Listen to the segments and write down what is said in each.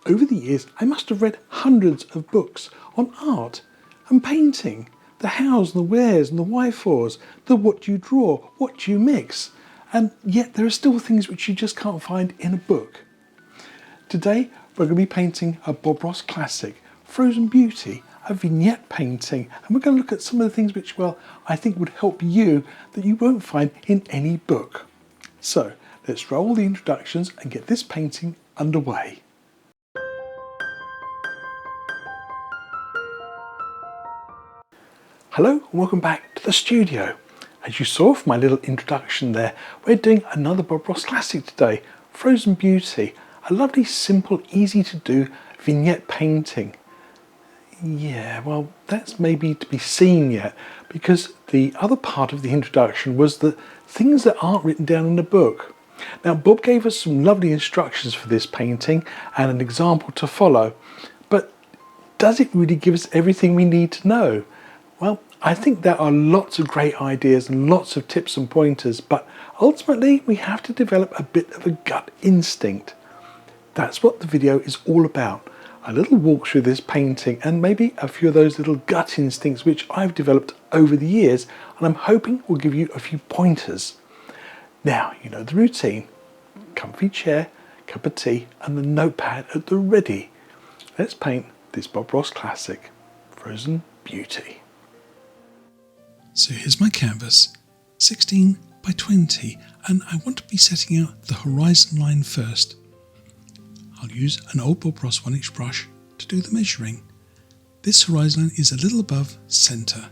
Over the years, I must have read hundreds of books on art and painting, the hows and the wheres and the why-fors, the what you draw, what you mix, and yet there are still things which you just can't find in a book. Today, we're going to be painting a Bob Ross classic, Frozen Beauty, a vignette painting, and we're going to look at some of the things which, well, I think would help you that you won't find in any book. So, let's roll the introductions and get this painting underway. Hello and welcome back to the studio. As you saw from my little introduction there, we're doing another Bob Ross classic today, Frozen Beauty, a lovely, simple, easy to do vignette painting. Yeah, well, that's maybe to be seen yet, because the other part of the introduction was the things that aren't written down in the book. Now, Bob gave us some lovely instructions for this painting and an example to follow, but does it really give us everything we need to know? Well, I think there are lots of great ideas and lots of tips and pointers, but ultimately we have to develop a bit of a gut instinct. That's what the video is all about. A little walk through this painting and maybe a few of those little gut instincts which I've developed over the years, and I'm hoping will give you a few pointers. Now, you know the routine. Comfy chair, cup of tea and the notepad at the ready. Let's paint this Bob Ross classic, Frozen Beauty. So here's my canvas, 16 by 20, and I want to be setting out the horizon line first. I'll use an old Bob Ross 1-inch brush to do the measuring. This horizon line is a little above centre.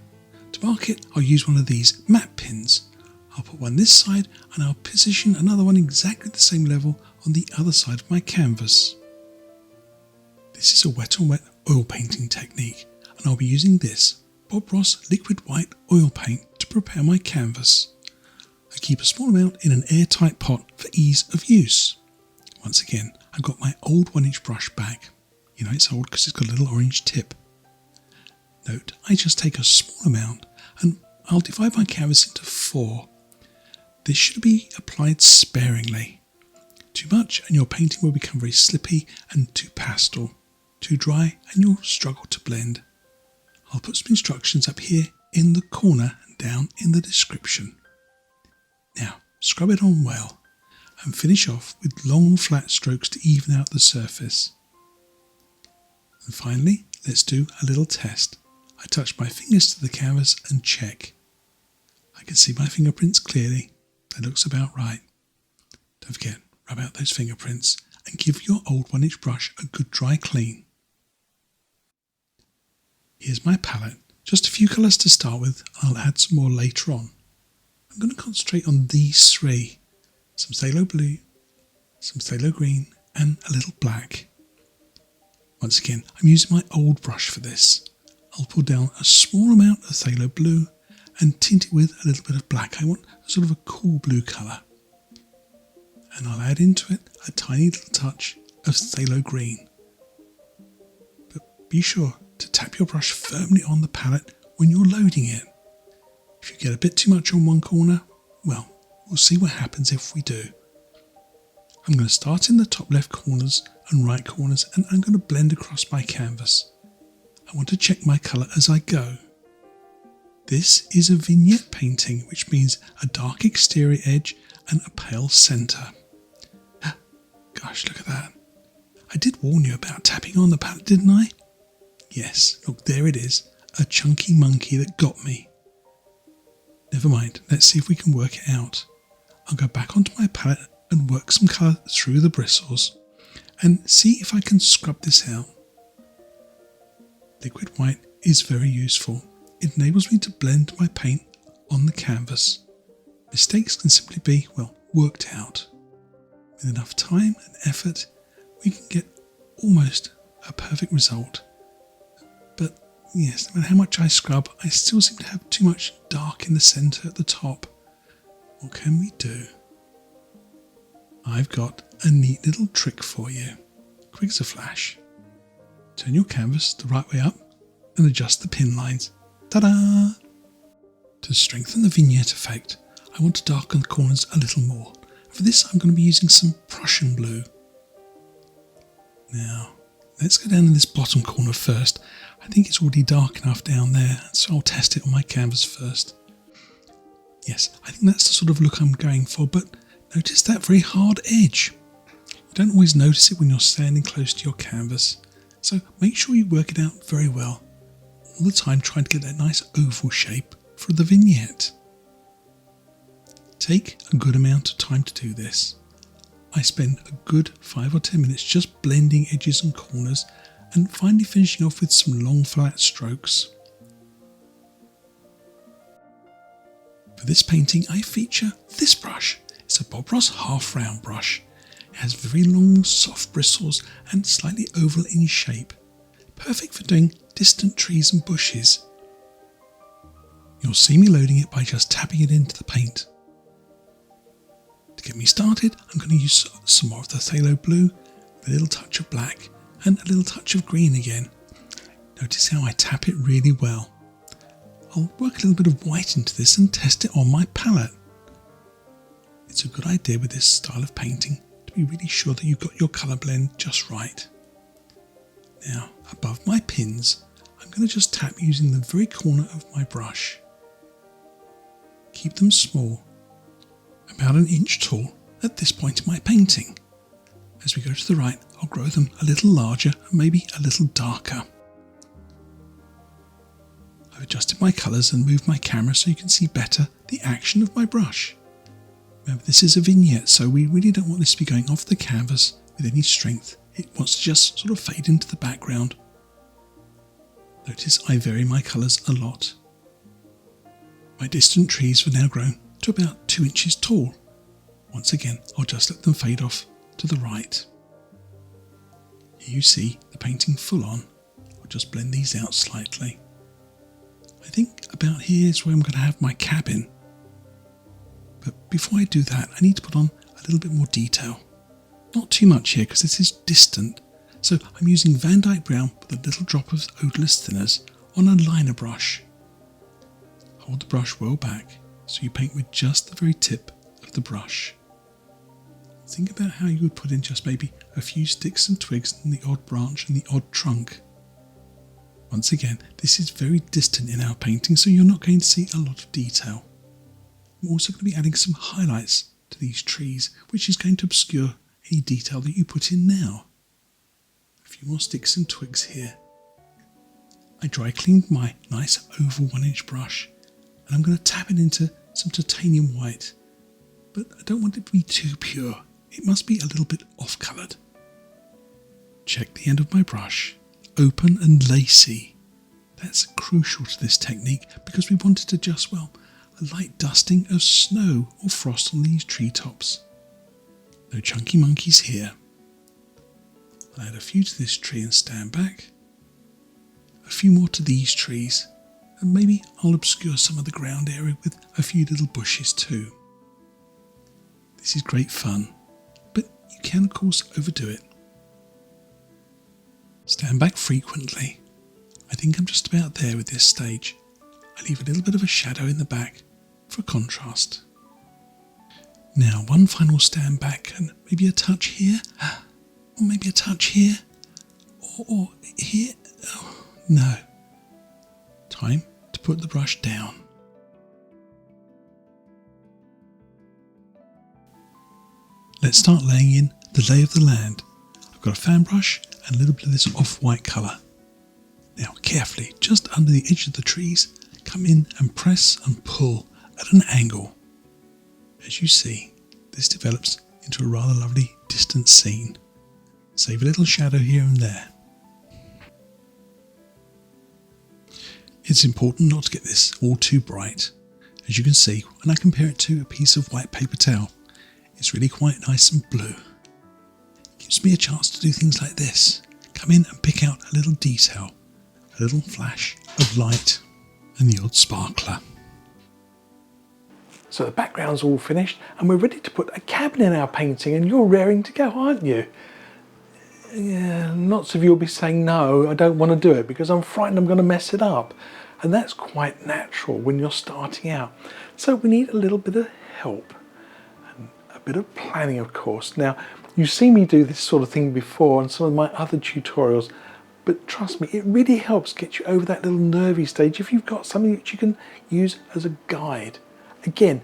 To mark it, I'll use one of these map pins. I'll put one this side and I'll position another one exactly the same level on the other side of my canvas. This is a wet on wet oil painting technique, and I'll be using this Bob Ross liquid white oil paint to prepare my canvas. I keep a small amount in an airtight pot for ease of use. Once again, I've got my old 1-inch brush back. You know it's old because it's got a little orange tip. Note, I just take a small amount and I'll divide my canvas into 4. This should be applied sparingly. Too much and your painting will become very slippy and too pastel. Too dry and you'll struggle to blend. I'll put some instructions up here in the corner and down in the description. Now, scrub it on well and finish off with long flat strokes to even out the surface. And finally, let's do a little test. I touch my fingers to the canvas and check. I can see my fingerprints clearly. That looks about right. Don't forget, rub out those fingerprints and give your old 1-inch brush a good dry clean. Here's my palette. Just a few colours to start with. I'll add some more later on. I'm going to concentrate on these 3. Some phthalo blue, some phthalo green and a little black. Once again, I'm using my old brush for this. I'll pull down a small amount of phthalo blue and tint it with a little bit of black. I want sort of a cool blue colour. And I'll add into it a tiny little touch of phthalo green. But be sure to tap your brush firmly on the palette when you're loading it. If you get a bit too much on one corner, well, we'll see what happens if we do. I'm going to start in the top left corners and right corners and I'm going to blend across my canvas. I want to check my colour as I go. This is a vignette painting, which means a dark exterior edge and a pale centre. Gosh, look at that. I did warn you about tapping on the palette, didn't I? Yes, look, there it is, a chunky monkey that got me. Never mind, let's see if we can work it out. I'll go back onto my palette and work some colour through the bristles and see if I can scrub this out. Liquid white is very useful. It enables me to blend my paint on the canvas. Mistakes can simply be, well, worked out. With enough time and effort, we can get almost a perfect result. But yes, no matter how much I scrub, I still seem to have too much dark in the centre at the top. What can we do? I've got a neat little trick for you. Quick as a flash. Turn your canvas the right way up and adjust the pin lines. Ta-da! To strengthen the vignette effect, I want to darken the corners a little more. For this, I'm going to be using some Prussian blue. Now, Let's go down in this bottom corner first. I think it's already dark enough down there, so I'll test it on my canvas first. Yes, I think that's the sort of look I'm going for, but notice that very hard edge. You don't always notice it when you're standing close to your canvas, so make sure you work it out very well. All the time trying to get that nice oval shape for the vignette. Take a good amount of time to do this. I spend a good 5 or 10 minutes just blending edges and corners and finally finishing off with some long flat strokes. For this painting I feature this brush. It's a Bob Ross half round brush. It has very long soft bristles and slightly oval in shape. Perfect for doing distant trees and bushes. You'll see me loading it by just tapping it into the paint. To get me started, I'm going to use some more of the phthalo blue, with a little touch of black and a little touch of green again. Notice how I tap it really well. I'll work a little bit of white into this and test it on my palette. It's a good idea with this style of painting to be really sure that you've got your colour blend just right. Now, above my pins, I'm going to just tap using the very corner of my brush. Keep them small, about an inch tall at this point in my painting. As we go to the right, I'll grow them a little larger and maybe a little darker. I've adjusted my colours and moved my camera so you can see better the action of my brush. Remember, this is a vignette, so we really don't want this to be going off the canvas with any strength. It wants to just sort of fade into the background. Notice I vary my colours a lot. My distant trees have now grown to about 2 inches tall. Once again, I'll just let them fade off to the right. Here you see the painting full on. I'll just blend these out slightly. I think about here is where I'm going to have my cabin. But before I do that, I need to put on a little bit more detail. Not too much here because this is distant. So I'm using Van Dyke Brown with a little drop of odorless thinners on a liner brush. Hold the brush well back so you paint with just the very tip of the brush. Think about how you would put in just maybe a few sticks and twigs and the odd branch and the odd trunk. Once again, this is very distant in our painting, so you're not going to see a lot of detail. I'm also going to be adding some highlights to these trees, which is going to obscure any detail that you put in now. A few more sticks and twigs here. I dry cleaned my nice oval 1-inch brush, and I'm going to tap it into some titanium white. But I don't want it to be too pure. It must be a little bit off-coloured. Check the end of my brush. Open and lacy. That's crucial to this technique because we wanted to just, well, a light dusting of snow or frost on these treetops. No chunky monkeys here. I'll add a few to this tree and stand back. A few more to these trees. And maybe I'll obscure some of the ground area with a few little bushes too. This is great fun, but you can of course overdo it. Stand back frequently. I think I'm just about there with this stage. I leave a little bit of a shadow in the back for contrast. Now one final stand back and maybe a touch here, or maybe a touch here, or here. Oh, no. Time to put the brush down. Let's start laying in the lay of the land. I've got a fan brush and a little bit of this off-white colour. Now carefully, just under the edge of the trees, come in and press and pull at an angle. As you see, this develops into a rather lovely distant scene. Save a little shadow here and there. It's important not to get this all too bright. As you can see, when I compare it to a piece of white paper towel, it's really quite nice and blue. It gives me a chance to do things like this. Come in and pick out a little detail, a little flash of light and the odd sparkler. So the background's all finished and we're ready to put a cabin in our painting, and you're raring to go, aren't you? Yeah, lots of you will be saying, no, I don't want to do it because I'm frightened I'm going to mess it up. And that's quite natural when you're starting out. So we need a little bit of help. A bit of planning, of course. Now, You've seen me do this sort of thing before on some of my other tutorials, but trust me, it really helps get you over that little nervy stage if you've got something that you can use as a guide. Again,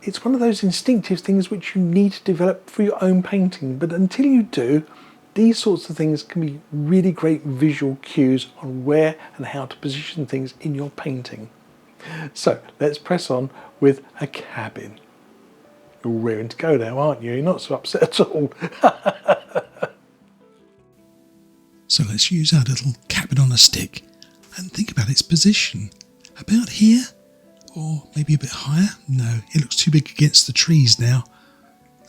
it's one of those instinctive things which you need to develop for your own painting, but until you do, these sorts of things can be really great visual cues on where and how to position things in your painting. So let's press on with a cabin. You're raring to go now, aren't you? You're not so upset at all. So let's use our little cabin on a stick and think about its position. About here? Or maybe a bit higher? No, it looks too big against the trees now.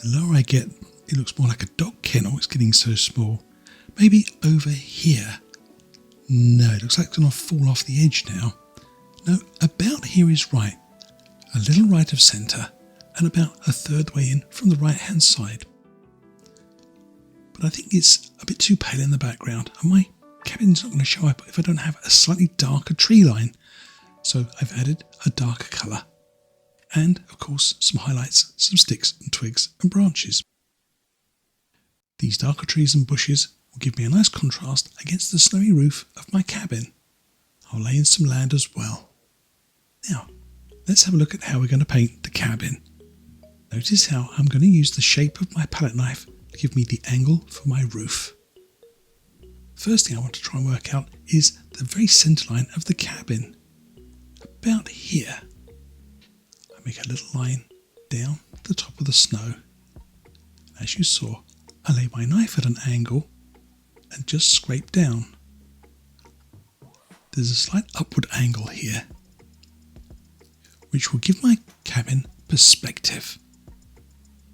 The lower I get, it looks more like a dog kennel. It's getting so small. Maybe over here? No, it looks like it's going to fall off the edge now. No, about here is right. A little right of centre and about a third way in from the right hand side. But I think it's a bit too pale in the background and my cabin's not going to show up if I don't have a slightly darker tree line. So I've added a darker colour and of course some highlights, some sticks and twigs and branches. These darker trees and bushes will give me a nice contrast against the snowy roof of my cabin. I'll lay in some land as well. Now let's have a look at how we're going to paint the cabin. Notice how I'm going to use the shape of my palette knife to give me the angle for my roof. First thing I want to try and work out is the very centre line of the cabin. About here. I make a little line down the top of the snow. As you saw, I lay my knife at an angle and just scrape down. There's a slight upward angle here, which will give my cabin perspective.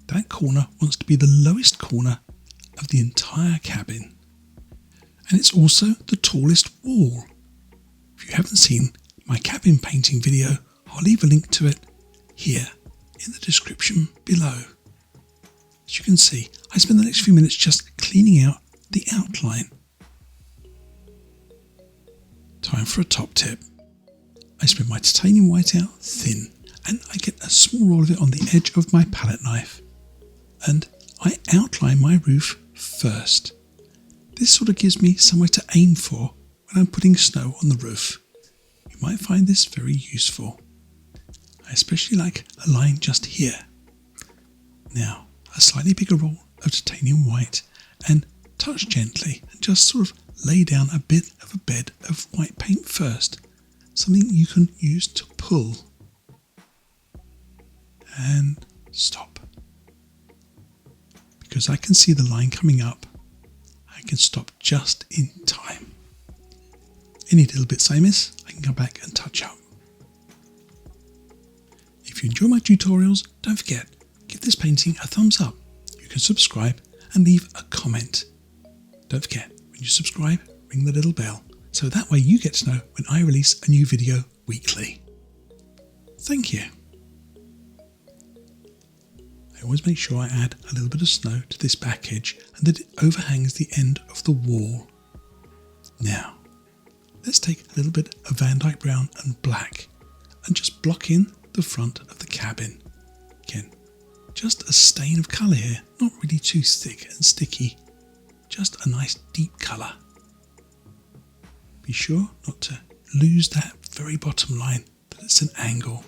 That corner wants to be the lowest corner of the entire cabin. And it's also the tallest wall. If you haven't seen my cabin painting video, I'll leave a link to it here in the description below. As you can see, I spend the next few minutes just cleaning out the outline. Time for a top tip. I spread my titanium white out thin and I get a small roll of it on the edge of my palette knife. And I outline my roof first. This sort of gives me somewhere to aim for when I'm putting snow on the roof. You might find this very useful. I especially like a line just here. Now, a slightly bigger roll of titanium white and touch gently and just sort of lay down a bit of a bed of white paint first. Something you can use to pull. And stop. Because I can see the line coming up, I can stop just in time. Any little bits I miss, I can come back and touch up. If you enjoy my tutorials, don't forget, give this painting a thumbs up. You can subscribe and leave a comment. Don't forget, when you subscribe, ring the little bell, so that way you get to know when I release a new video weekly. Thank you. I always make sure I add a little bit of snow to this back edge and that it overhangs the end of the wall. Now, let's take a little bit of Van Dyke brown and black and just block in the front of the cabin. Again, just a stain of colour here, not really too thick and sticky, just a nice deep colour. Be sure not to lose that very bottom line, that it's an angle.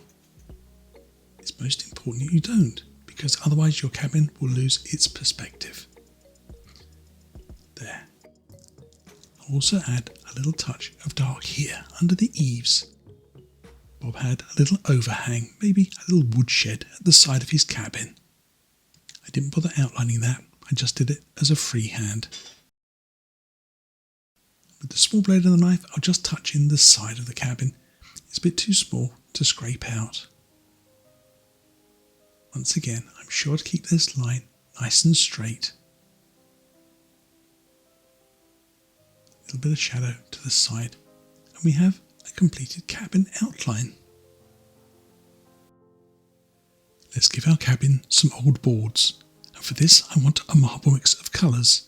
It's most important that you don't, because otherwise your cabin will lose its perspective. There. I'll also add a little touch of dark here under the eaves. Bob had a little overhang, maybe a little woodshed at the side of his cabin. I didn't bother outlining that, I just did it as a freehand. With the small blade of the knife, I'll just touch in the side of the cabin. It's a bit too small to scrape out. Once again, I'm sure to keep this line nice and straight. A little bit of shadow to the side, and we have a completed cabin outline. Let's give our cabin some old boards, and for this I want a marble mix of colours.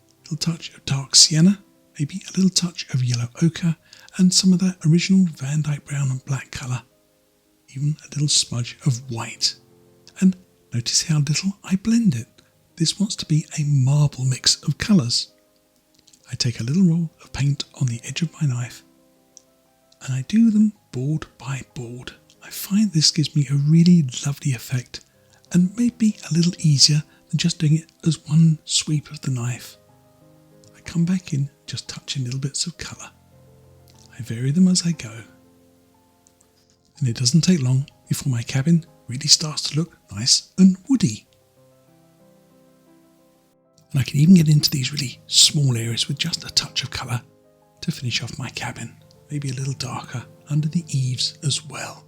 A little touch of dark sienna, maybe a little touch of yellow ochre, and some of that original Van Dyke brown and black colour, even a little smudge of white. And notice how little I blend it. this wants to be a marble mix of colours. I take a little roll of paint on the edge of my knife and I do them board by board. I find this gives me a really lovely effect and maybe a little easier than just doing it as one sweep of the knife. I come back in, just touching little bits of colour. I vary them as I go. And it doesn't take long before my cabin really starts to look nice and woody. And I can even get into these really small areas with just a touch of colour to finish off my cabin. Maybe a little darker under the eaves as well.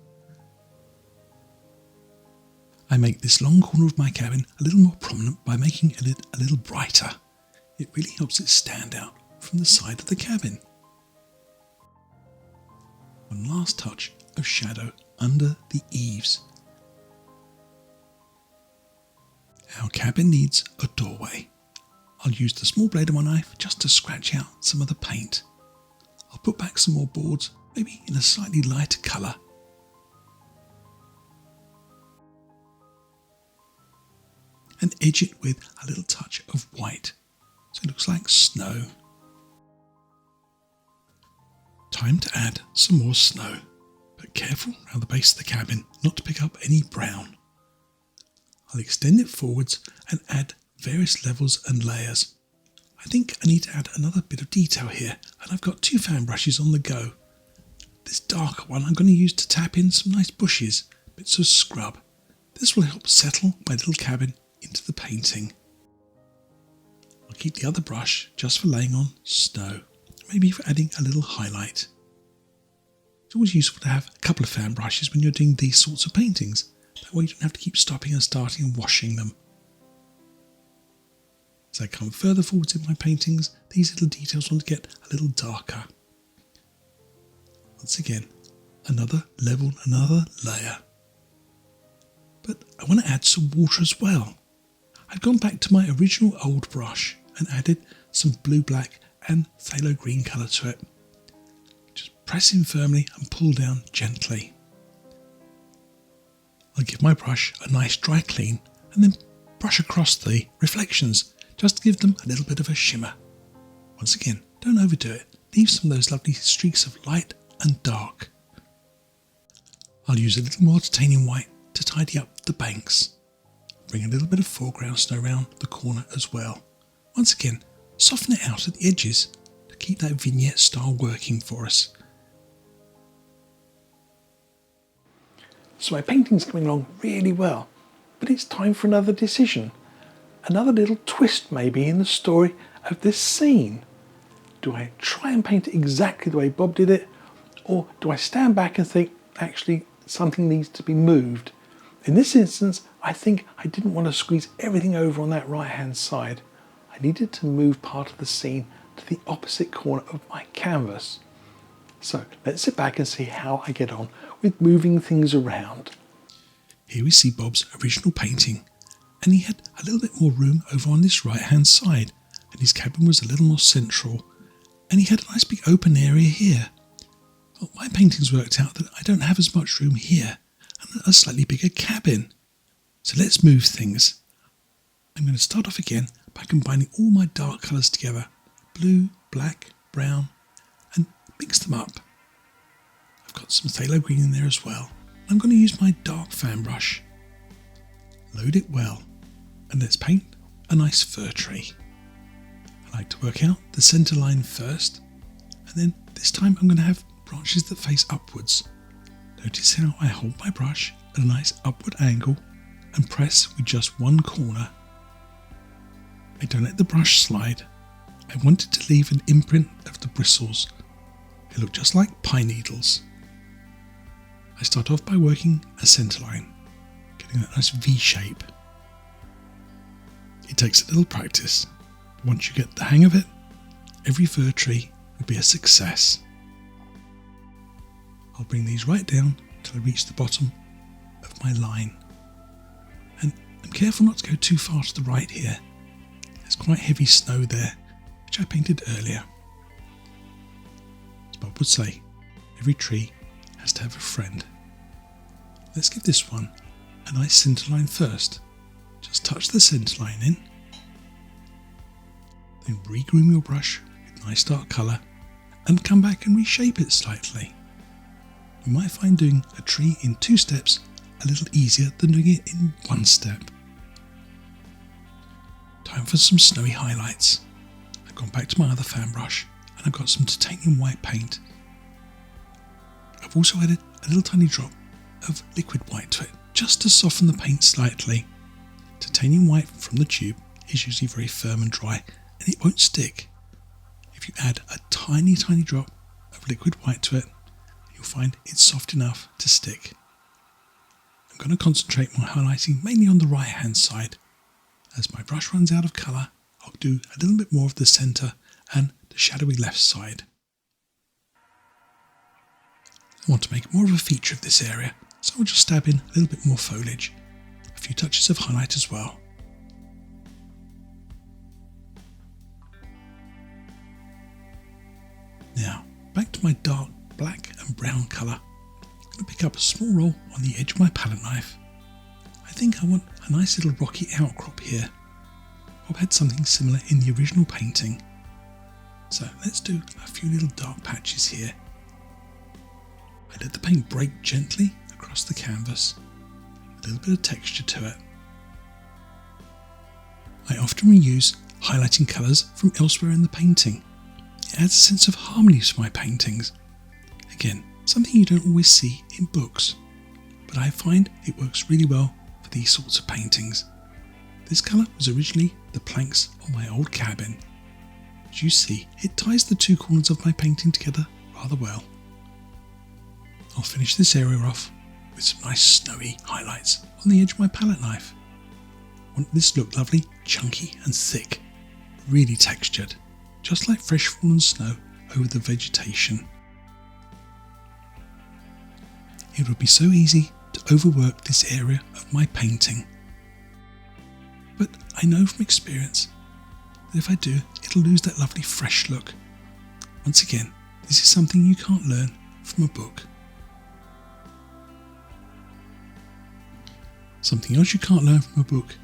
I make this long corner of my cabin a little more prominent by making it a little brighter. It really helps it stand out from the side of the cabin. One last touch of shadow under the eaves. Our cabin needs a doorway. I'll use the small blade of my knife just to scratch out some of the paint. I'll put back some more boards, maybe in a slightly lighter colour. And edge it with a little touch of white, so it looks like snow. Time to add some more snow, but careful around the base of the cabin not to pick up any brown. I'll extend it forwards and add various levels and layers. I think I need to add another bit of detail here, and I've got 2 fan brushes on the go. This darker one I'm going to use to tap in some nice bushes, bits of scrub. This will help settle my little cabin into the painting. I'll keep the other brush just for laying on snow, maybe for adding a little highlight. It's always useful to have a couple of fan brushes when you're doing these sorts of paintings. That way you don't have to keep stopping and starting and washing them. As I come further forwards in my paintings, these little details want to get a little darker. Once again, another level, another layer. But I want to add some water as well. I've gone back to my original old brush and added some blue, black and phthalo green colour to it. Just press in firmly and pull down gently. I'll give my brush a nice dry clean and then brush across the reflections just to give them a little bit of a shimmer. Once again, don't overdo it. Leave some of those lovely streaks of light and dark. I'll use a little more titanium white to tidy up the banks. Bring a little bit of foreground snow around the corner as well. Once again, soften it out at the edges to keep that vignette style working for us. So my painting's coming along really well, but it's time for another decision. Another little twist maybe in the story of this scene. Do I try and paint it exactly the way Bob did it, or do I stand back and think, actually, something needs to be moved? In this instance, I think I didn't want to squeeze everything over on that right-hand side. I needed to move part of the scene to the opposite corner of my canvas. So let's sit back and see how I get on with moving things around. Here we see Bob's original painting, and he had a little bit more room over on this right-hand side, and his cabin was a little more central, and he had a nice big open area here. Well, my painting's worked out that I don't have as much room here, and a slightly bigger cabin. So let's move things. I'm going to start off again by combining all my dark colours together, blue, black, brown, and mix them up. I've got some phthalo green in there as well. I'm going to use my dark fan brush. Load it well, and let's paint a nice fir tree. I like to work out the centre line first, and then this time I'm going to have branches that face upwards. Notice how I hold my brush at a nice upward angle and press with just one corner. I don't let the brush slide. I wanted to leave an imprint of the bristles. They look just like pine needles. I start off by working a centre line, getting that nice V shape. It takes a little practice, but once you get the hang of it, every fir tree will be a success. I'll bring these right down till I reach the bottom of my line. And I'm careful not to go too far to the right here. There's quite heavy snow there, which I painted earlier. As Bob would say, every tree has to have a friend. Let's give this one a nice centre line first. Just touch the centre line in Then regroom your brush with nice dark colour and come back and reshape it slightly. You might find doing a tree in 2 steps a little easier than doing it in 1 step. Time for some snowy highlights. I've gone back to my other fan brush and I've got some titanium white paint. I've also added a little tiny drop of liquid white to it, just to soften the paint slightly. Titanium white from the tube is usually very firm and dry and it won't stick. If you add a tiny drop of liquid white to it, you'll find it's soft enough to stick. I'm going to concentrate my highlighting mainly on the right hand side. As my brush runs out of colour, I'll do a little bit more of the centre and the shadowy left side. I want to make more of a feature of this area, so I'll just stab in a little bit more foliage, a few touches of highlight as well. Now, back to my dark black and brown colour. I'm going to pick up a small roll on the edge of my palette knife. I think I want a nice little rocky outcrop here. Bob had something similar in the original painting. So let's do a few little dark patches here. I let the paint break gently across the canvas, a little bit of texture to it. I often reuse highlighting colours from elsewhere in the painting. It adds a sense of harmony to my paintings. Again, something you don't always see in books, but I find it works really well for these sorts of paintings. This colour was originally the planks on my old cabin. As you see, it ties the 2 corners of my painting together rather well. I'll finish this area off with some nice snowy highlights on the edge of my palette knife. I want this to look lovely, chunky and thick, really textured, just like fresh fallen snow over the vegetation. It would be so easy to overwork this area of my painting. But I know from experience that if I do, it'll lose that lovely fresh look. Once again, this is something you can't learn from a book. Something else you can't learn from a book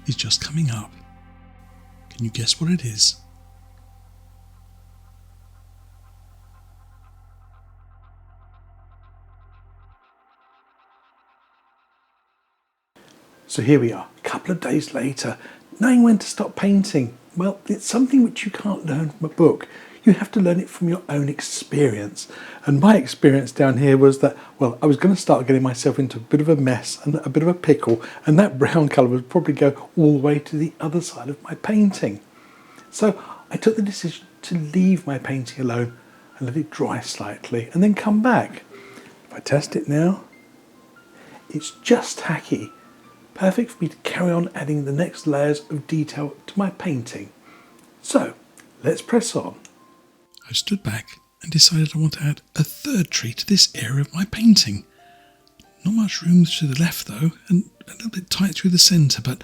is just coming up. Can you guess what it is? So here we are, a couple of days later, knowing when to stop painting. Well, it's something which you can't learn from a book. You have to learn it from your own experience. And my experience down here was that, well, I was going to start getting myself into a bit of a mess and a bit of a pickle, and that brown colour would probably go all the way to the other side of my painting. So I took the decision to leave my painting alone and let it dry slightly and then come back. If I test it now, it's just tacky. Perfect for me to carry on adding the next layers of detail to my painting. So let's press on. I stood back and decided I want to add a 3rd tree to this area of my painting. Not much room to the left though, and a little bit tight through the centre, but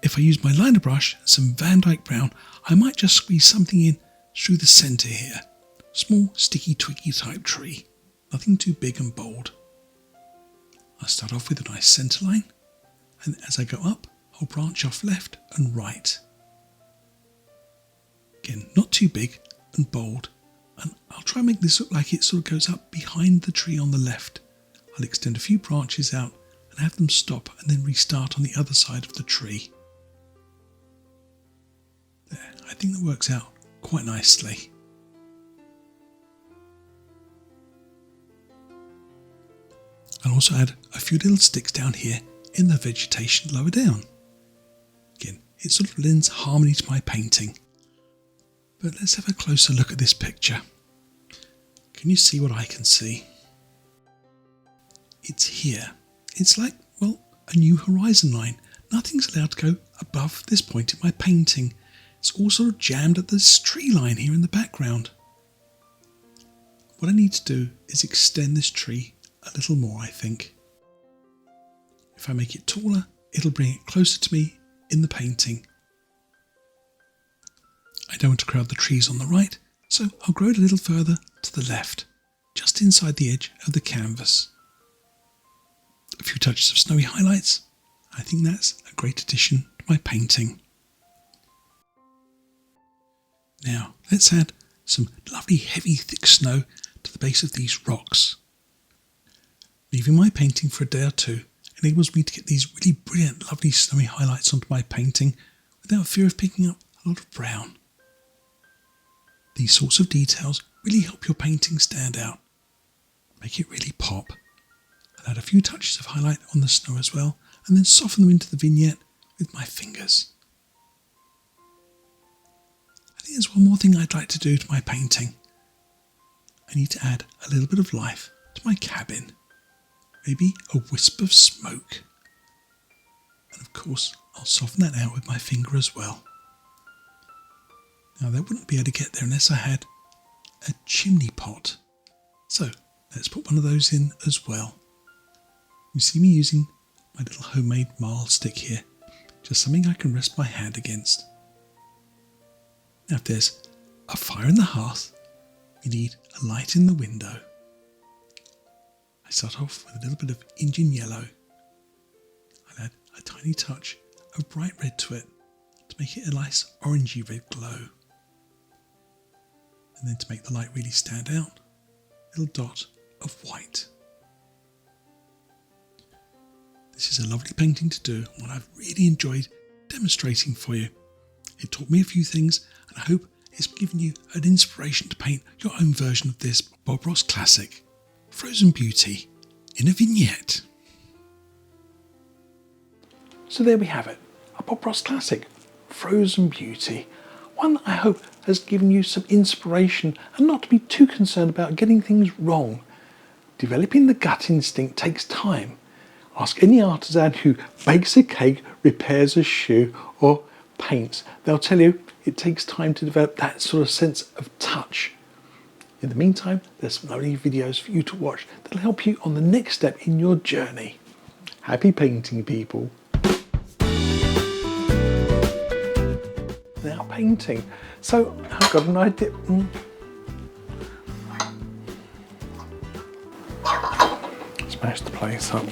if I use my liner brush and some Van Dyke brown, I might just squeeze something in through the centre here. Small, sticky, twiggy type tree. Nothing too big and bold. I start off with a nice centre line, and as I go up, I'll branch off left and right. Again, not too big and bold. And I'll try and make this look like it sort of goes up behind the tree on the left. I'll extend a few branches out and have them stop and then restart on the other side of the tree. There, I think that works out quite nicely. I'll also add a few little sticks down here in the vegetation lower down. Again, it sort of lends harmony to my painting. But let's have a closer look at this picture. Can you see what I can see? It's here. It's like, well, a new horizon line. Nothing's allowed to go above this point in my painting. It's all sort of jammed at this tree line here in the background. What I need to do is extend this tree a little more, I think. If I make it taller, it'll bring it closer to me in the painting. I don't want to crowd the trees on the right, so I'll grow it a little further to the left, just inside the edge of the canvas. A few touches of snowy highlights. I think that's a great addition to my painting. Now let's add some lovely heavy thick snow to the base of these rocks. Leaving my painting for a day or two enables me to get these really brilliant, lovely snowy highlights onto my painting without fear of picking up a lot of brown. These sorts of details really help your painting stand out, make it really pop. I'll add a few touches of highlight on the snow as well, and then soften them into the vignette with my fingers. I think there's one more thing I'd like to do to my painting. I need to add a little bit of life to my cabin. Maybe a wisp of smoke. And of course, I'll soften that out with my finger as well. Now, that wouldn't be able to get there unless I had a chimney pot. So, let's put one of those in as well. You see me using my little homemade marl stick here. Just something I can rest my hand against. Now, if there's a fire in the hearth, you need a light in the window. I start off with a little bit of Indian yellow. I'll add a tiny touch of bright red to it to make it a nice orangey red glow. And then to make the light really stand out, a little dot of white. This is a lovely painting to do, and one I've really enjoyed demonstrating for you. It taught me a few things, and I hope it's given you an inspiration to paint your own version of this Bob Ross classic, Frozen Beauty, in a vignette. So there we have it, a Bob Ross classic, Frozen Beauty. One that I hope has given you some inspiration and not to be too concerned about getting things wrong. Developing the gut instinct takes time. Ask any artisan who bakes a cake, repairs a shoe or paints. They'll tell you it takes time to develop that sort of sense of touch. In the meantime, there's some lovely videos for you to watch that'll help you on the next step in your journey. Happy painting, people. Now painting. So I've got an idea. Smash the place up.